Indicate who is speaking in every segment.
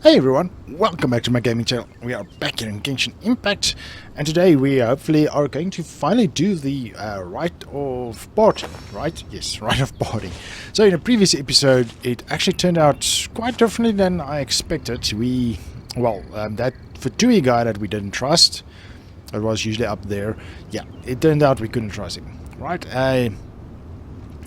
Speaker 1: Hey everyone, welcome back to my gaming channel. We are back here in Genshin Impact, and today we hopefully are going to finally do the rite of parting, right? Yes, rite of parting. So in a previous episode, it actually turned out quite differently than I expected. That Fatui guy that we didn't trust, that was usually up there, yeah, it turned out we couldn't trust him, right?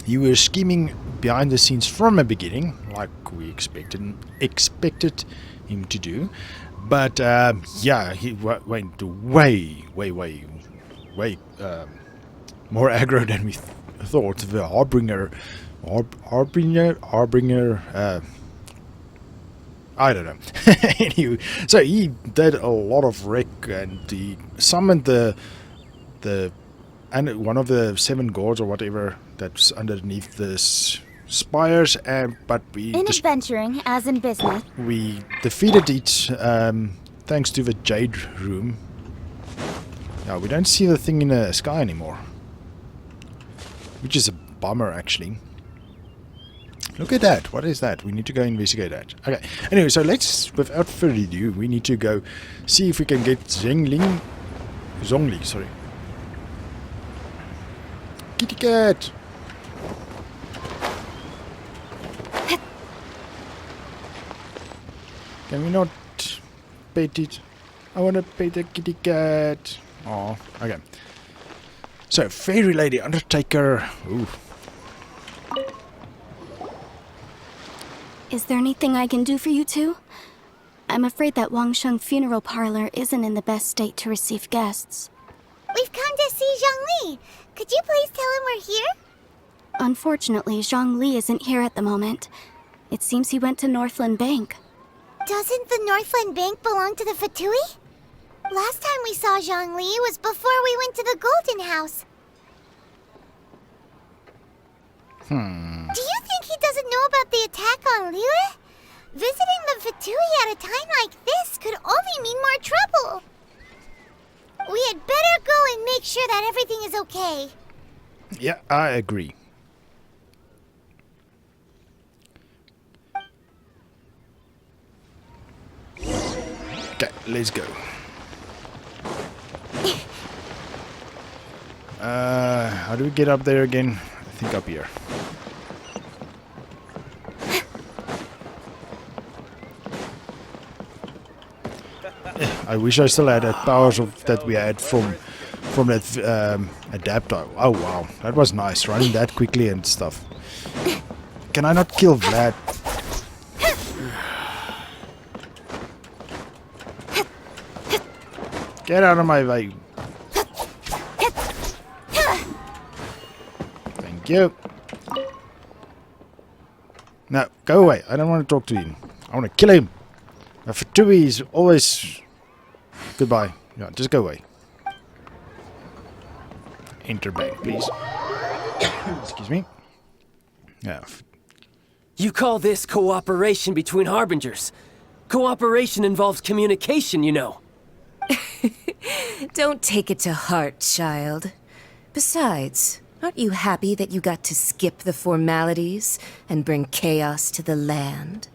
Speaker 1: You were scheming behind the scenes from the beginning, like we expected him to do, but yeah, he went way more aggro than we thought. The Harbinger, I don't know. Anyway, so he did a lot of wreck, and he summoned and one of the 7 gods or whatever that's underneath the spires, but
Speaker 2: in adventuring, as in business,
Speaker 1: we defeated it thanks to the Jade Room. Now we don't see the thing in the sky anymore, which is a bummer actually. Look at that. What is that? We need to go investigate that. Okay. Anyway, so let's, without further ado, we need to go see if we can get Zhongli, sorry. Kitty cat! Can we not pet it? I want to pet the kitty cat. Oh, okay. So, Fairy Lady, Undertaker. Ooh.
Speaker 2: is there anything I can do for you two? I'm afraid that Wangsheng funeral parlor isn't in the best state to receive guests.
Speaker 3: We've come to see Zhongli. Could you please tell him we're here?
Speaker 2: Unfortunately, Zhongli isn't here at the moment. It seems he went to Northland Bank.
Speaker 3: Doesn't the Northland Bank belong to the Fatui? Last time we saw Zhongli was before we went to the Golden House. Do you think he doesn't know about the attack on Liyue? Visiting the Fatui at a time like this could only mean more trouble. We had better go and make sure that everything is okay.
Speaker 1: Yeah, I agree. Okay, let's go. How do we get up there again? I think up here. I wish I still had that powers that we had from that adapter. Oh wow, that was nice, running that quickly and stuff. Can I not kill Vlad? Get out of my way. Thank you. No, go away. I don't want to talk to him. I want to kill him. Fatui is always... Goodbye. Yeah, just go away. Enter bank, please. Excuse me. Yeah.
Speaker 4: You call this cooperation between harbingers? Cooperation involves communication, you know.
Speaker 5: Don't take it to heart, child. Besides, aren't you happy that you got to skip the formalities and bring chaos to the land?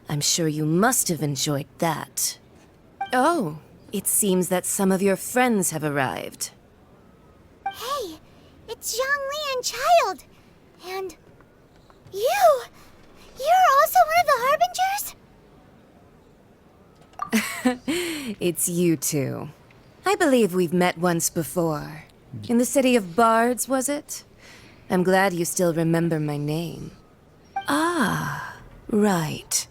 Speaker 5: I'm sure you must have enjoyed that. Oh, it seems that some of your friends have arrived.
Speaker 3: Hey, it's Zhongli and Child. And you! You're also one of the harbingers?
Speaker 5: It's you two. I believe we've met once before. In the city of Bards, was it? I'm glad you still remember my name. Ah, right.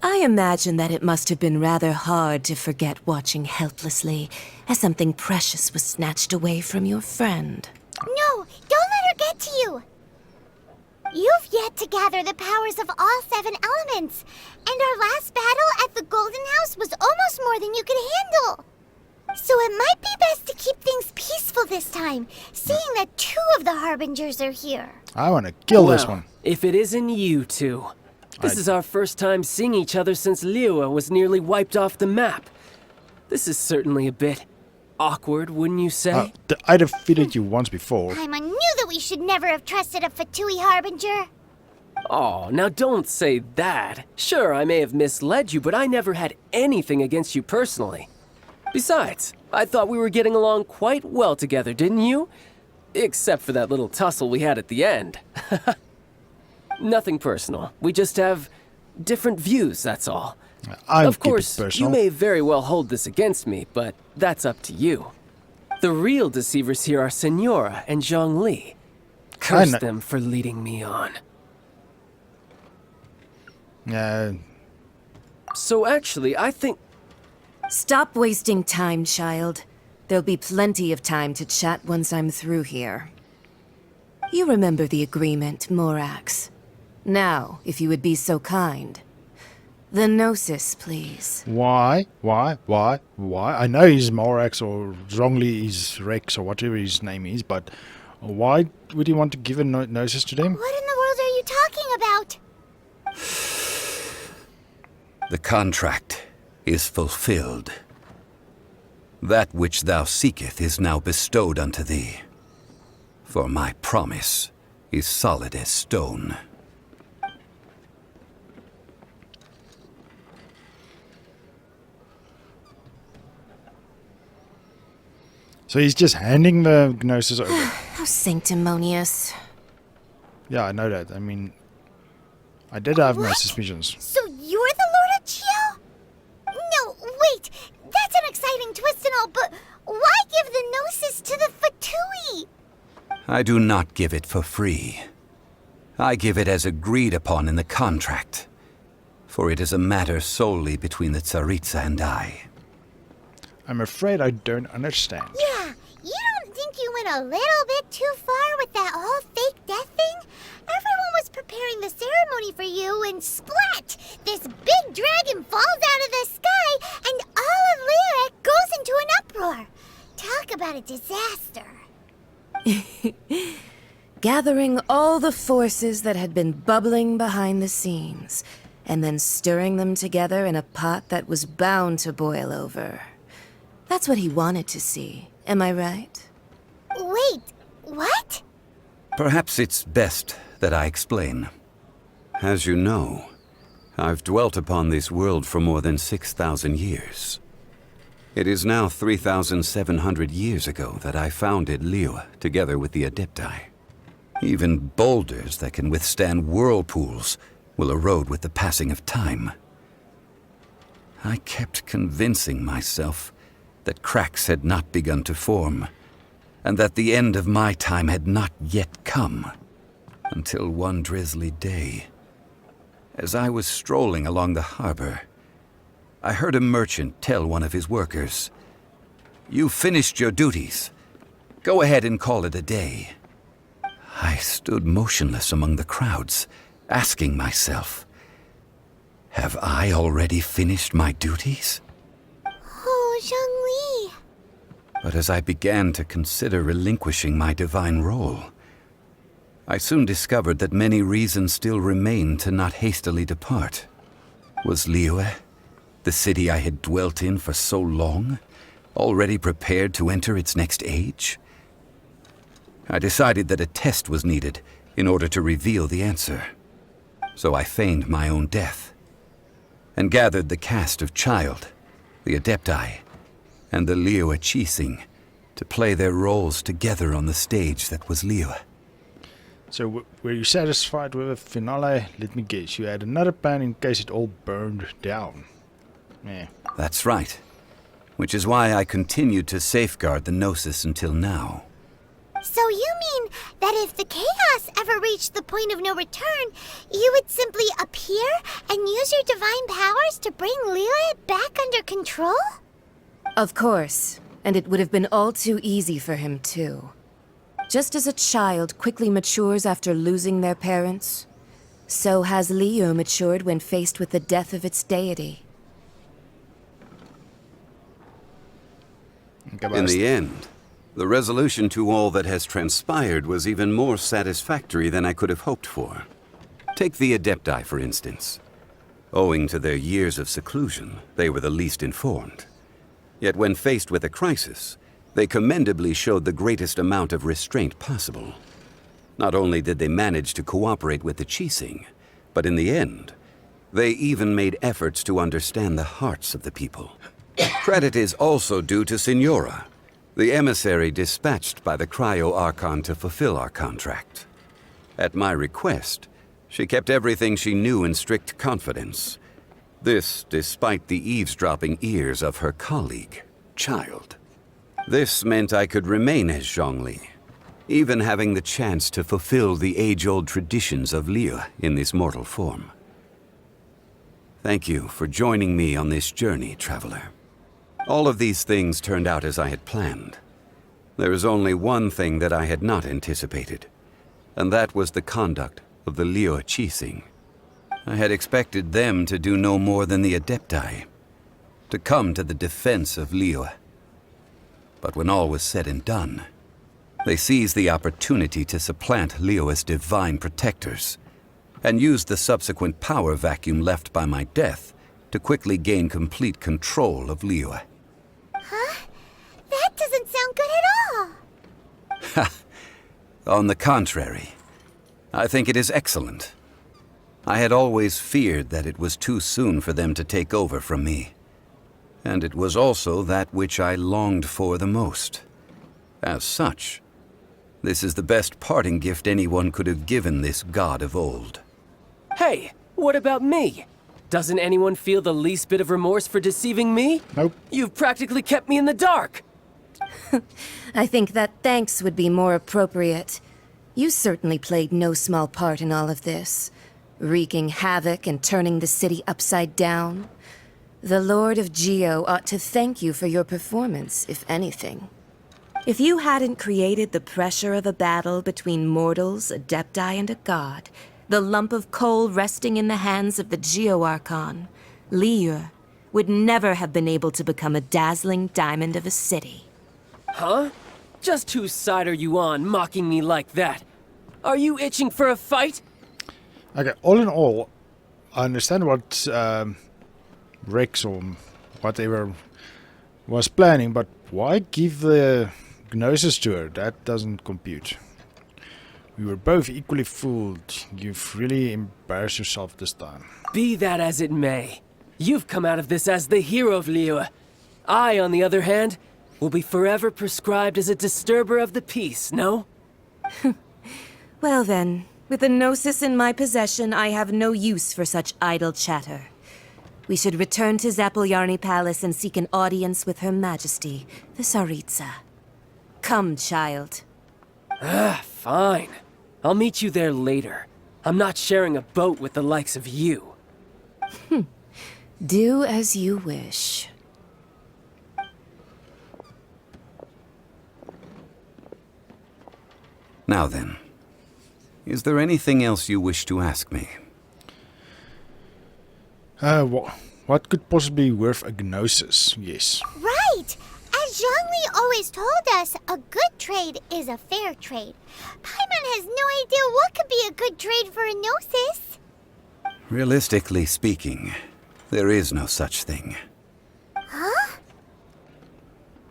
Speaker 5: I imagine that it must have been rather hard to forget watching helplessly as something precious was snatched away from your friend.
Speaker 3: No, don't let her get to you. You've yet to gather the powers of all 7 elements, and our last battle at the Golden House was almost more than you could handle. So it might be best to keep things peaceful this time, seeing that 2 of the Harbingers are here.
Speaker 1: I want to kill this one.
Speaker 4: If it isn't you two. This is our first time seeing each other since Liyue was nearly wiped off the map. This is certainly a bit awkward, wouldn't you say?
Speaker 1: I defeated you once before.
Speaker 3: I knew that we should never have trusted a Fatui Harbinger.
Speaker 4: Oh, now don't say that. Sure, I may have misled you, but I never had anything against you personally. Besides, I thought we were getting along quite well together, didn't you? Except for that little tussle we had at the end. Nothing personal. We just have different views, that's all. Of course, you may very well hold this against me, but that's up to you. The real deceivers here are Senora and Zhongli. Curse them for leading me on. So actually, I think...
Speaker 5: Stop wasting time, child. There'll be plenty of time to chat once I'm through here. You remember the agreement, Morax. Now, if you would be so kind. The Gnosis, please.
Speaker 1: Why? I know he's Morax or Zhongli is Rex or whatever his name is, but why would he want to give a Gnosis to them?
Speaker 3: What in the world are you talking about?
Speaker 6: The contract is fulfilled. That which thou seeketh is now bestowed unto thee. For my promise is solid as stone.
Speaker 1: So he's just handing the Gnosis over.
Speaker 5: How sanctimonious.
Speaker 1: Yeah, I know that. I mean, I did have my
Speaker 3: What?
Speaker 1: suspicions.
Speaker 3: So you're the Lord of Chio? No, wait. That's an exciting twist and all, but why give the Gnosis to the Fatui?
Speaker 6: I do not give it for free. I give it as agreed upon in the contract. For it is a matter solely between the Tsaritsa and I.
Speaker 1: I'm afraid I don't understand.
Speaker 3: Yeah, you don't think you went a little bit too far with that whole fake death thing? Everyone was preparing the ceremony for you, and splat! This big dragon falls out of the sky, and all of Lyric goes into an uproar. Talk about a disaster.
Speaker 5: Gathering all the forces that had been bubbling behind the scenes, and then stirring them together in a pot that was bound to boil over. That's what he wanted to see, am I right?
Speaker 3: Wait, what?
Speaker 6: Perhaps it's best that I explain. As you know, I've dwelt upon this world for more than 6,000 years. It is now 3,700 years ago that I founded Liyue together with the Adepti. Even boulders that can withstand whirlpools will erode with the passing of time. I kept convincing myself that cracks had not begun to form, and that the end of my time had not yet come. Until one drizzly day, as I was strolling along the harbor, I heard a merchant tell one of his workers, "You finished your duties. Go ahead and call it a day." I stood motionless among the crowds, asking myself, have I already finished my duties?
Speaker 3: Oh, Zhongli.
Speaker 6: But as I began to consider relinquishing my divine role, I soon discovered that many reasons still remained to not hastily depart. Was Liyue, the city I had dwelt in for so long, already prepared to enter its next age? I decided that a test was needed in order to reveal the answer. So I feigned my own death, and gathered the cast of Child, the Adepti, and the Liyue Qixing to play their roles together on the stage that was Liyue.
Speaker 1: So were you satisfied with the finale? Let me guess, you had another plan in case it all burned down. Yeah.
Speaker 6: That's right. Which is why I continued to safeguard the Gnosis until now.
Speaker 3: So you mean that if the chaos ever reached the point of no return, you would simply appear and use your divine powers to bring Liyue back under control?
Speaker 5: Of course, and it would have been all too easy for him too. Just as a child quickly matures after losing their parents, so has Liyue matured when faced with the death of its deity.
Speaker 6: In the end, the resolution to all that has transpired was even more satisfactory than I could have hoped for. Take the Adepti, for instance. Owing to their years of seclusion, they were the least informed. Yet when faced with a crisis, they commendably showed the greatest amount of restraint possible. Not only did they manage to cooperate with the Qixing, But in the end, they even made efforts to understand the hearts of the people. Credit is also due to Signora, the emissary dispatched by the Cryo-Archon to fulfill our contract. At my request, she kept everything she knew in strict confidence. This despite the eavesdropping ears of her colleague, Child. This meant I could remain as Zhongli, even having the chance to fulfill the age-old traditions of Liu in this mortal form. Thank you for joining me on this journey, traveler. All of these things turned out as I had planned. There is only one thing that I had not anticipated, and that was the conduct of the Liu Qixing. I had expected them to do no more than the Adepti, to come to the defense of Liu. But when all was said and done, they seized the opportunity to supplant Liu as divine protectors, and used the subsequent power vacuum left by my death to quickly gain complete control of Liu.
Speaker 3: Huh? That doesn't sound good at all.
Speaker 6: On the contrary, I think it is excellent. I had always feared that it was too soon for them to take over from me. And it was also that which I longed for the most. As such, this is the best parting gift anyone could have given this god of old.
Speaker 4: Hey, what about me? Doesn't anyone feel the least bit of remorse for deceiving me?
Speaker 1: Nope.
Speaker 4: You've practically kept me in the dark.
Speaker 5: I think that thanks would be more appropriate. You certainly played no small part in all of this, wreaking havoc and turning the city upside down. The Lord of Geo ought to thank you for your performance, if anything. If you hadn't created the pressure of a battle between mortals, Adepti, and a god, the lump of coal resting in the hands of the Geo-Archon, Liu, would never have been able to become a dazzling diamond of a city.
Speaker 4: Huh? Just whose side are you on, mocking me like that? Are you itching for a fight?
Speaker 1: Okay, all in all, I understand what Rex or whatever was planning, but why give the Gnosis to her? That doesn't compute. We were both equally fooled. You've really embarrassed yourself this time.
Speaker 4: Be that as it may, you've come out of this as the hero of Liu. I, on the other hand, will be forever prescribed as a disturber of the peace, no?
Speaker 5: Well then, with the Gnosis in my possession, I have no use for such idle chatter. We should return to Zapolyarny Palace and seek an audience with Her Majesty, the Tsaritsa. Come, child.
Speaker 4: Fine. I'll meet you there later. I'm not sharing a boat with the likes of you.
Speaker 5: Do as you wish.
Speaker 6: Now then, is there anything else you wish to ask me?
Speaker 1: What could possibly be worth a Gnosis? Yes.
Speaker 3: Right! As Zhongli always told us, a good trade is a fair trade. Paimon has no idea what could be a good trade for a Gnosis.
Speaker 6: Realistically speaking, there is no such thing.
Speaker 3: Huh?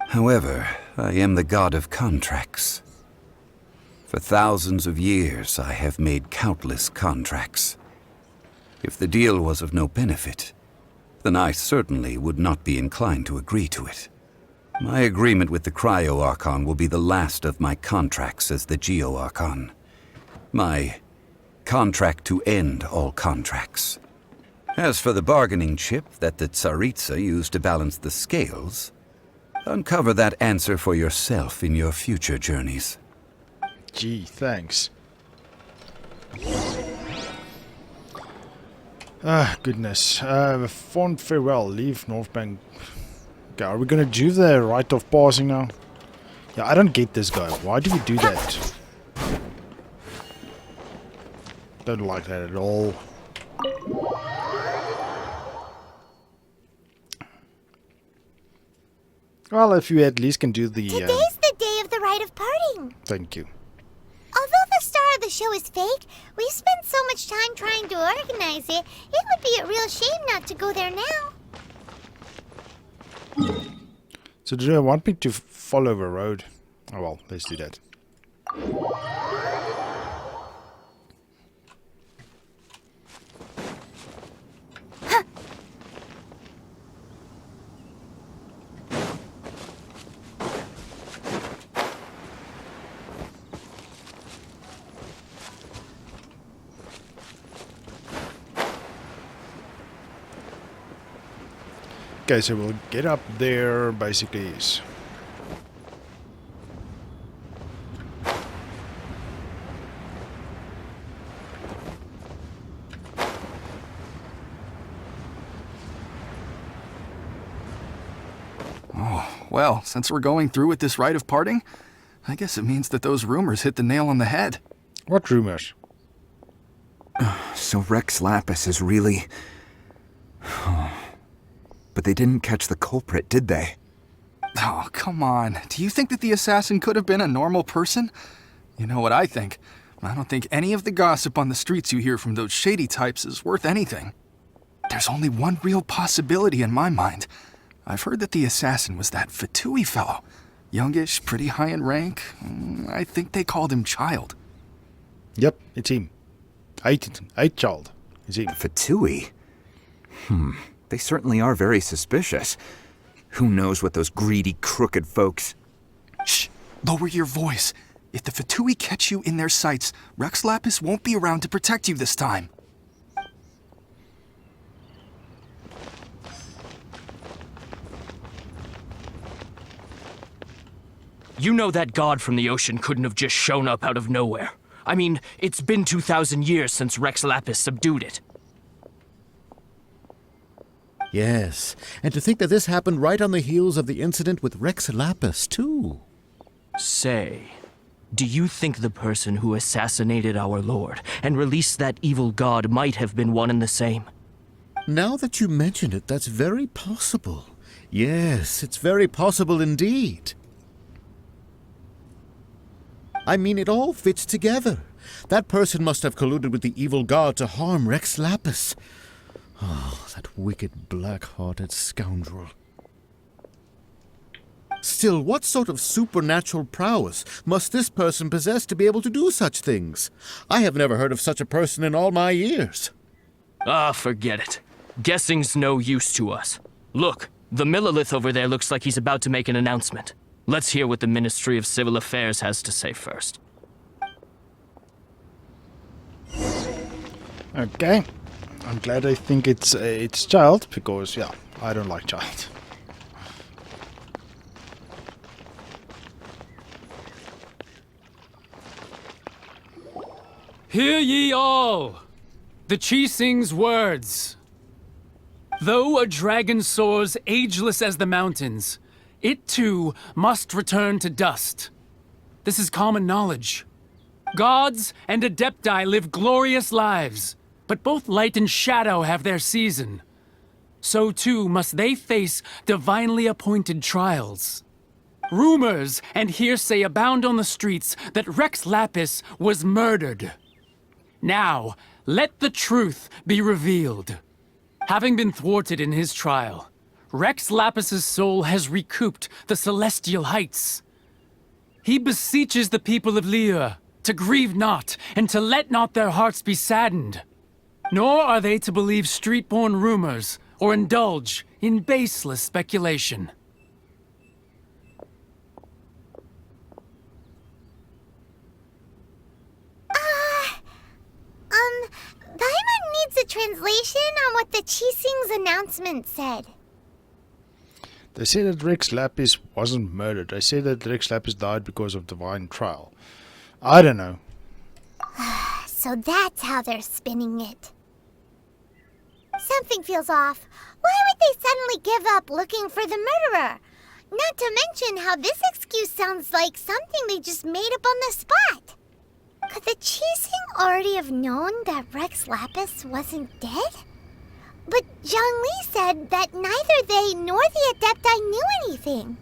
Speaker 6: However, I am the god of contracts. For thousands of years, I have made countless contracts. If the deal was of no benefit, then I certainly would not be inclined to agree to it. My agreement with the Cryo-Archon will be the last of my contracts as the Geo-Archon. My contract to end all contracts. As for the bargaining chip that the Tsaritsa used to balance the scales, uncover that answer for yourself in your future journeys.
Speaker 1: Gee, thanks. Ah, goodness. Fond farewell. Leave North Bank. Okay, are we gonna do the rite of passing now? Yeah, I don't get this guy. Why do we do that? Don't like that at all. Well, if you at least can do the...
Speaker 3: Today's the day of the rite of parting.
Speaker 1: Thank you.
Speaker 3: Although the star of the show is fake, we spent so much time trying to organize it, it would be a real shame not to go there now.
Speaker 1: So do they want me to follow the road? Oh well, let's do that. Okay, so we'll get up there, basically.
Speaker 7: Well, since we're going through with this rite of parting, I guess it means that those rumors hit the nail on the head.
Speaker 1: What rumors?
Speaker 8: So Rex Lapis is really... But they didn't catch the culprit, did they?
Speaker 7: Oh, come on. Do you think that the assassin could have been a normal person? You know what I think. I don't think any of the gossip on the streets you hear from those shady types is worth anything. There's only one real possibility in my mind. I've heard that the assassin was that Fatui fellow. Youngish, pretty high in rank. I think they called him Child.
Speaker 1: Yep, it's him. Eight child. It's him.
Speaker 8: Fatui? They certainly are very suspicious. Who knows what those greedy, crooked folks...
Speaker 7: Shh! Lower your voice. If the Fatui catch you in their sights, Rex Lapis won't be around to protect you this time.
Speaker 9: You know that god from the ocean couldn't have just shown up out of nowhere. I mean, it's been 2,000 years since Rex Lapis subdued it.
Speaker 10: Yes, and to think that this happened right on the heels of the incident with Rex Lapis, too.
Speaker 9: Say, do you think the person who assassinated our lord and released that evil god might have been one and the same?
Speaker 10: Now that you mention it, that's very possible. Yes, it's very possible indeed. I mean, it all fits together. That person must have colluded with the evil god to harm Rex Lapis. Oh, that wicked, black-hearted scoundrel. Still, what sort of supernatural prowess must this person possess to be able to do such things? I have never heard of such a person in all my years.
Speaker 9: Ah, forget it. Guessing's no use to us. Look, the Millilith over there looks like he's about to make an announcement. Let's hear what the Ministry of Civil Affairs has to say first.
Speaker 1: Okay. I'm glad I think it's Child, because, yeah, I don't like Child.
Speaker 11: Hear ye all! The Chi-Sing's words. Though a dragon soars ageless as the mountains, it too must return to dust. This is common knowledge. Gods and Adepti live glorious lives, but both light and shadow have their season. So too must they face divinely appointed trials. Rumors and hearsay abound on the streets that Rex Lapis was murdered. Now, let the truth be revealed. Having been thwarted in his trial, Rex Lapis's soul has recouped the celestial heights. He beseeches the people of Liyue to grieve not and to let not their hearts be saddened. Nor are they to believe street-born rumors or indulge in baseless speculation.
Speaker 3: Paimon needs a translation on what the Chi-Sing's announcement said.
Speaker 1: They said that Rex Lapis wasn't murdered. They said that Rex Lapis died because of divine trial. I don't know.
Speaker 3: So that's how they're spinning it. Something feels off. Why would they suddenly give up looking for the murderer? Not to mention how this excuse sounds like something they just made up on the spot. Could the Chi-Sing already have known that Rex Lapis wasn't dead? But Zhongli said that neither they nor the Adepti knew anything.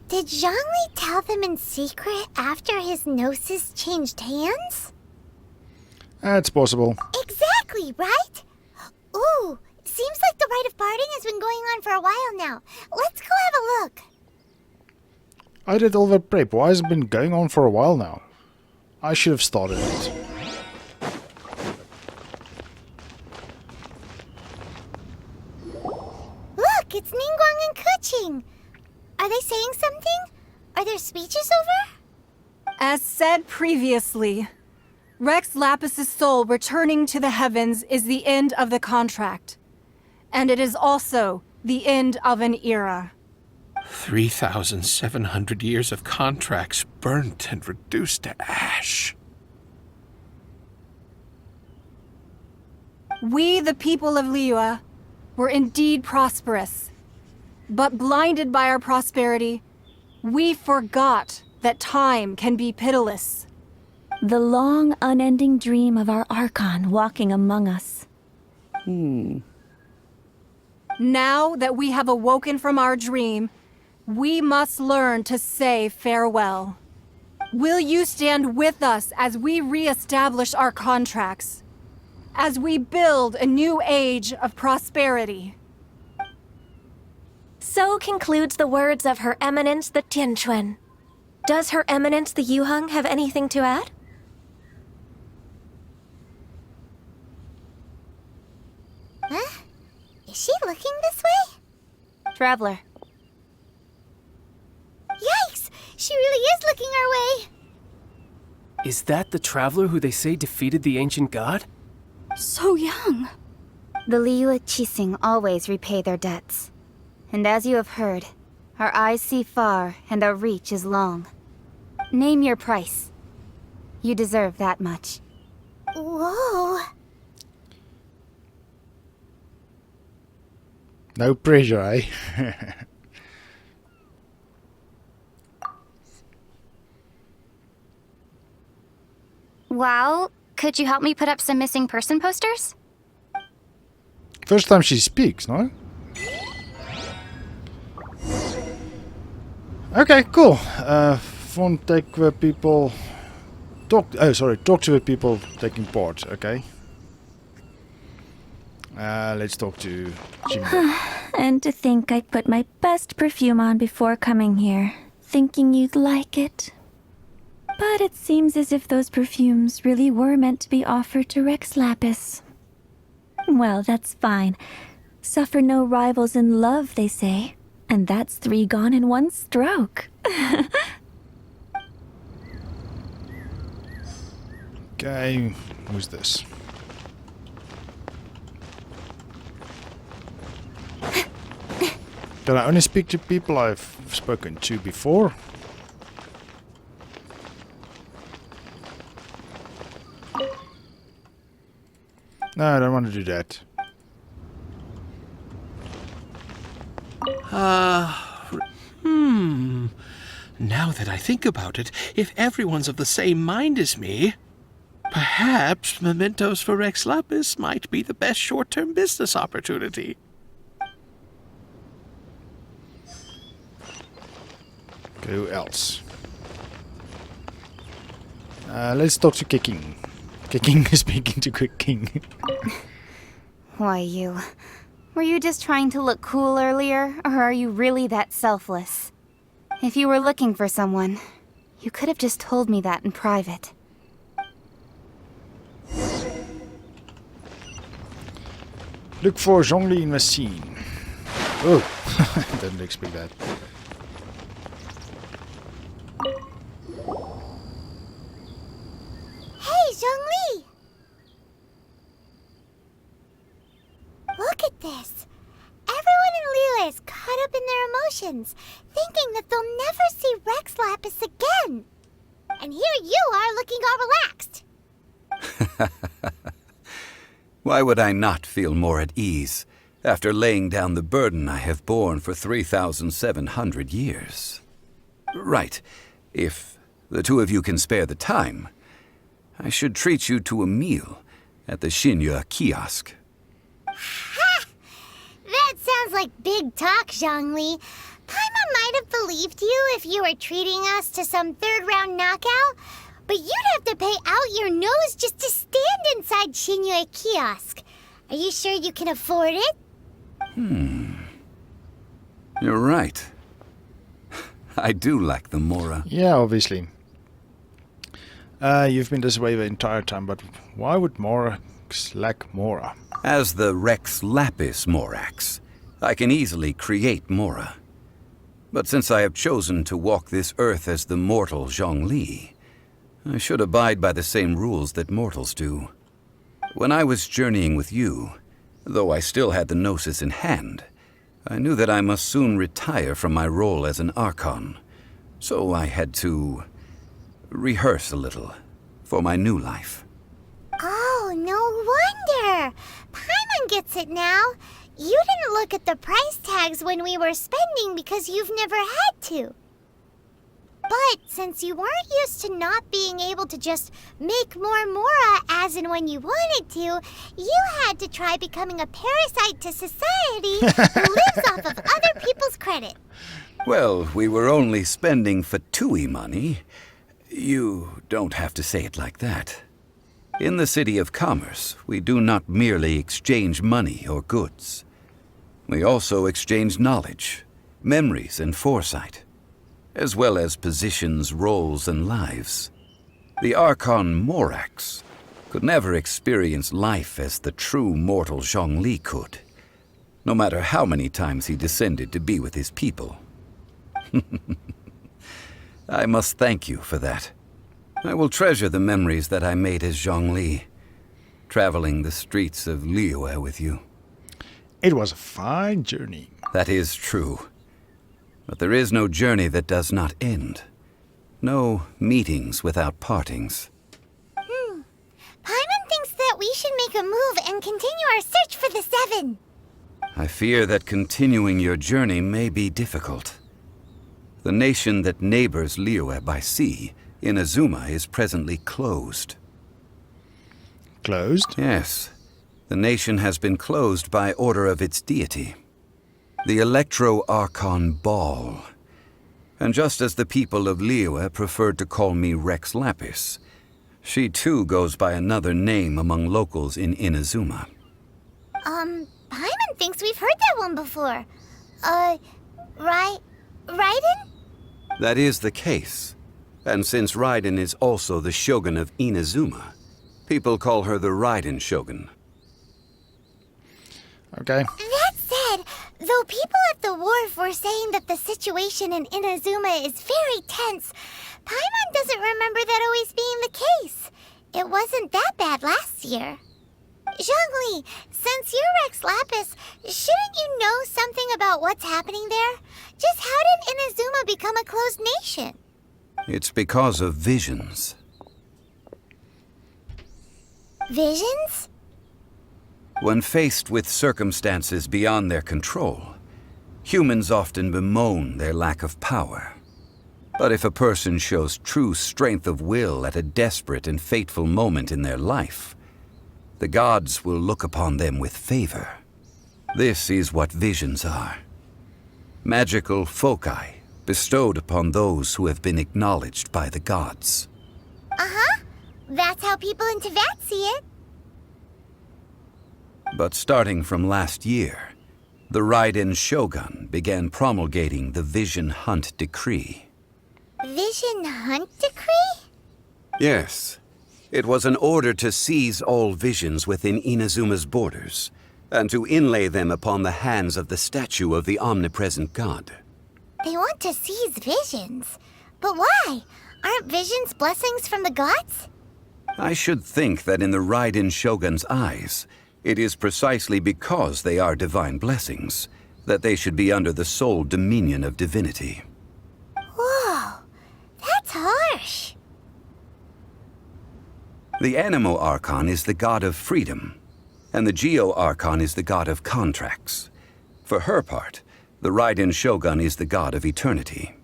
Speaker 3: Did Zhongli tell them in secret after his gnosis changed hands?
Speaker 1: It's possible.
Speaker 3: Exactly, right? Ooh, seems like the rite of parting has been going on for a while now. Let's go have a look.
Speaker 1: I did all the prep. Why has it been going on for a while now? I should have started it.
Speaker 3: Look, it's Ningguang and Keqing. Are they saying something? Are their speeches over?
Speaker 12: As said previously, Rex Lapis's soul returning to the heavens is the end of the contract. And it is also the end of an era.
Speaker 13: 3,700 years of contracts burnt and reduced to ash.
Speaker 12: We, the people of Liyue, were indeed prosperous. But blinded by our prosperity, we forgot that time can be pitiless.
Speaker 2: The long, unending dream of our Archon walking among us.
Speaker 12: Now that we have awoken from our dream, we must learn to say farewell. Will you stand with us as we re-establish our contracts? As we build a new age of prosperity?
Speaker 2: So concludes the words of Her Eminence the Tianquan. Does Her Eminence the Yuheng have anything to add?
Speaker 3: Huh? Is she looking this way?
Speaker 2: Traveler.
Speaker 3: Yikes! She really is looking our way!
Speaker 4: Is that the traveler who they say defeated the ancient god?
Speaker 2: So young.
Speaker 14: The Liyue Qixing always repay their debts. And as you have heard, our eyes see far and our reach is long. Name your price. You deserve that much.
Speaker 3: Whoa!
Speaker 1: No pressure, eh?
Speaker 3: Well, could you help me put up some missing person posters?
Speaker 1: First time she speaks, no? Okay, cool. Phone take the people... Talk to the people taking part, okay? Let's talk to Jimbo.
Speaker 2: And to think I put my best perfume on before coming here, thinking you'd like it. But it seems as if those perfumes really were meant to be offered to Rex Lapis. Well, that's fine. Suffer no rivals in love, they say. And that's 3 gone in 1 stroke.
Speaker 1: Okay, who's this? Can I only speak to people I've spoken to before? No, I don't want to do that.
Speaker 13: Now that I think about it, if everyone's of the same mind as me, perhaps mementos for Rex Lapis might be the best short-term business opportunity.
Speaker 1: Okay, who else? Let's talk to Kicking. Kicking is speaking to King.
Speaker 14: Why you? Were you just trying to look cool earlier, or are you really that selfless? If you were looking for someone, you could have just told me that in private.
Speaker 1: Look for Zhongli in the scene. Oh, didn't expect that.
Speaker 3: Hey, Zhongli! Look at this! Everyone in Liyue is caught up in their emotions, thinking that they'll never see Rex Lapis again. And here you are looking all relaxed.
Speaker 6: Why would I not feel more at ease after laying down the burden I have borne for 3,700 years? Right. If the 2 of you can spare the time, I should treat you to a meal at the Xinyue kiosk.
Speaker 3: Ha! That sounds like big talk, Zhongli. Paimon might have believed you if you were treating us to some 3rd-round knockout, but you'd have to pay out your nose just to stand inside Xinyue kiosk. Are you sure you can afford it?
Speaker 6: You're right. I do lack the Mora.
Speaker 1: Yeah, obviously. You've been this way the entire time, but why would Mora lack Mora?
Speaker 6: As the Rex Lapis Morax, I can easily create Mora. But since I have chosen to walk this earth as the mortal Zhongli, I should abide by the same rules that mortals do. When I was journeying with you, Though I still had the Gnosis in hand, I knew that I must soon retire from my role as an Archon, so I had to rehearse a little for my new life.
Speaker 3: Oh, no wonder! Paimon gets it now. You didn't look at the price tags when we were spending because you've never had to. But since you weren't used to not being able to just make more Mora as and when you wanted to, you had to try becoming a parasite to society who lives off of other people's credit.
Speaker 6: Well, we were only spending Fatui money. You don't have to say it like that. In the City of Commerce, we do not merely exchange money or goods. We also exchange knowledge, memories, and foresight, as well as positions, roles, and lives. The Archon Morax could never experience life as the true mortal Zhongli could, no matter how many times he descended to be with his people. I must thank you for that. I will treasure the memories that I made as Zhongli, traveling the streets of Liyue with you.
Speaker 1: It was a fine journey.
Speaker 6: That is true. But there is no journey that does not end. No meetings without partings.
Speaker 3: Paimon thinks that we should make a move and continue our search for the Seven.
Speaker 6: I fear that continuing your journey may be difficult. The nation that neighbors Liyue by sea, Inazuma, is presently closed.
Speaker 1: Closed?
Speaker 6: Yes. The nation has been closed by order of its deity, the Electro-Archon Ball. And just as the people of Liyue preferred to call me Rex Lapis, she too goes by another name among locals in Inazuma.
Speaker 3: Paimon thinks we've heard that one before. Raiden?
Speaker 6: That is the case. And since Raiden is also the Shogun of Inazuma, people call her the Raiden Shogun.
Speaker 1: Okay.
Speaker 3: That said, though people at the wharf were saying that the situation in Inazuma is very tense, Paimon doesn't remember that always being the case. It wasn't that bad last year. Zhongli, since you're Rex Lapis, shouldn't you know something about what's happening there? Just how did Inazuma become a closed nation?
Speaker 6: It's because of visions.
Speaker 3: Visions?
Speaker 6: When faced with circumstances beyond their control, humans often bemoan their lack of power. But if a person shows true strength of will at a desperate and fateful moment in their life, the gods will look upon them with favor. This is what visions are. Magical foci bestowed upon those who have been acknowledged by the gods.
Speaker 3: Uh-huh. That's how people in Teyvat see it.
Speaker 6: But starting from last year, the Raiden Shogun began promulgating the Vision Hunt Decree.
Speaker 3: Vision Hunt Decree?
Speaker 6: Yes. It was an order to seize all visions within Inazuma's borders, and to inlay them upon the hands of the statue of the omnipresent god.
Speaker 3: They want to seize visions. But why? Aren't visions blessings from the gods?
Speaker 6: I should think that in the Raiden Shogun's eyes, it is precisely because they are divine blessings that they should be under the sole dominion of divinity.
Speaker 3: Whoa, that's harsh.
Speaker 6: The Animo Archon is the god of freedom, and the Geo Archon is the god of contracts. For her part, the Raiden Shogun is the god of eternity.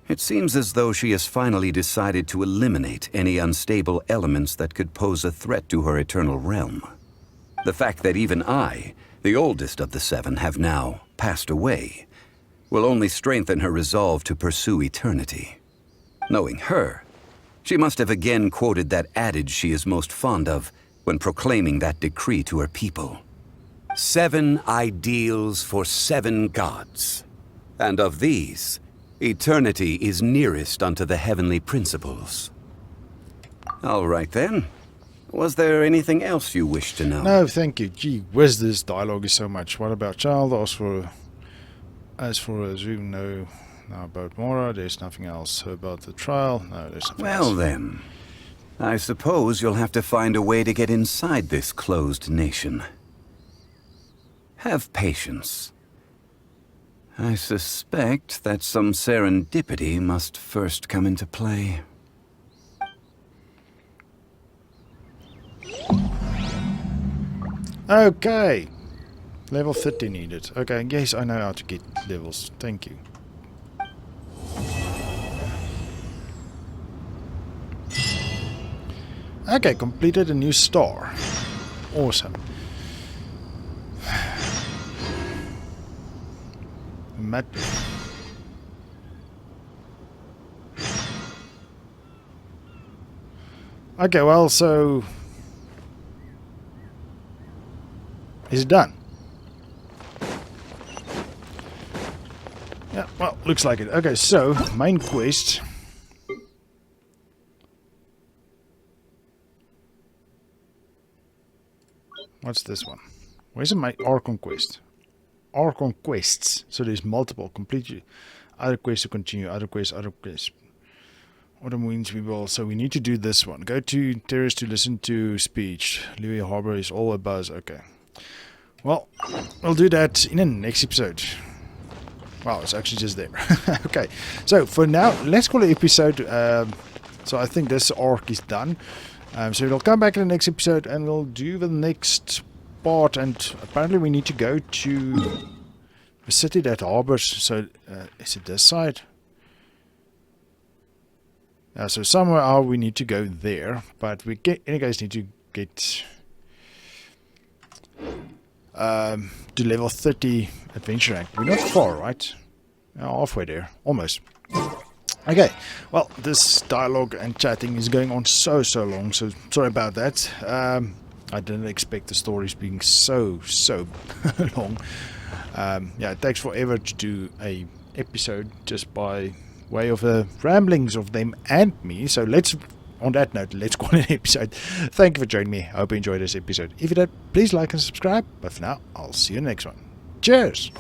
Speaker 6: It seems as though she has finally decided to eliminate any unstable elements that could pose a threat to her eternal realm. The fact that even I, the oldest of the seven, have now passed away, will only strengthen her resolve to pursue eternity. Knowing her, she must have again quoted that adage she is most fond of when proclaiming that decree to her people. 7 ideals for 7 gods, and of these, eternity is nearest unto the heavenly principles. All right then. Was there anything else you wish to know?
Speaker 1: No, thank you. Gee whiz, this dialogue is so much. What about Child? As for Zoom, no. Now about Mora, there's nothing else. About the trial, no, there's nothing else.
Speaker 6: Well then, I suppose you'll have to find a way to get inside this closed nation. Have patience. I suspect that some serendipity must first come into play.
Speaker 1: Okay. Level 30 needed. Okay, yes, I know how to get levels. Thank you. Okay, completed a new star. Awesome. Matt. Okay, well, so is it done? Yeah, well, looks like it. Okay, so main quest. What's this one? Where's my Archon quest? Archon quests. So there's multiple. Complete other quests to continue. Other quests. Other quests. Autumn means we will. So we need to do this one. Go to terrace to listen to speech. Louis Harbor is all a buzz. Okay. Well, we'll do that in the next episode. Wow, it's actually just there. Okay. So for now, let's call it episode. So I think this arc is done. So we'll come back in the next episode and we'll do the next part. And apparently we need to go to the city that harbors. So is it this side? So somewhere we need to go there. But we any guys need to get to level 30 adventure rank. We're not far, right? Halfway there. Almost. Okay, well, this dialogue and chatting is going on so long, so sorry about that. I didn't expect the stories being so long. Yeah, it takes forever to do a episode just by way of the ramblings of them and me. So on that note, let's call it an episode. Thank you for joining me. I hope you enjoyed this episode. If you did, please like and subscribe. But for now, I'll see you in the next one. Cheers!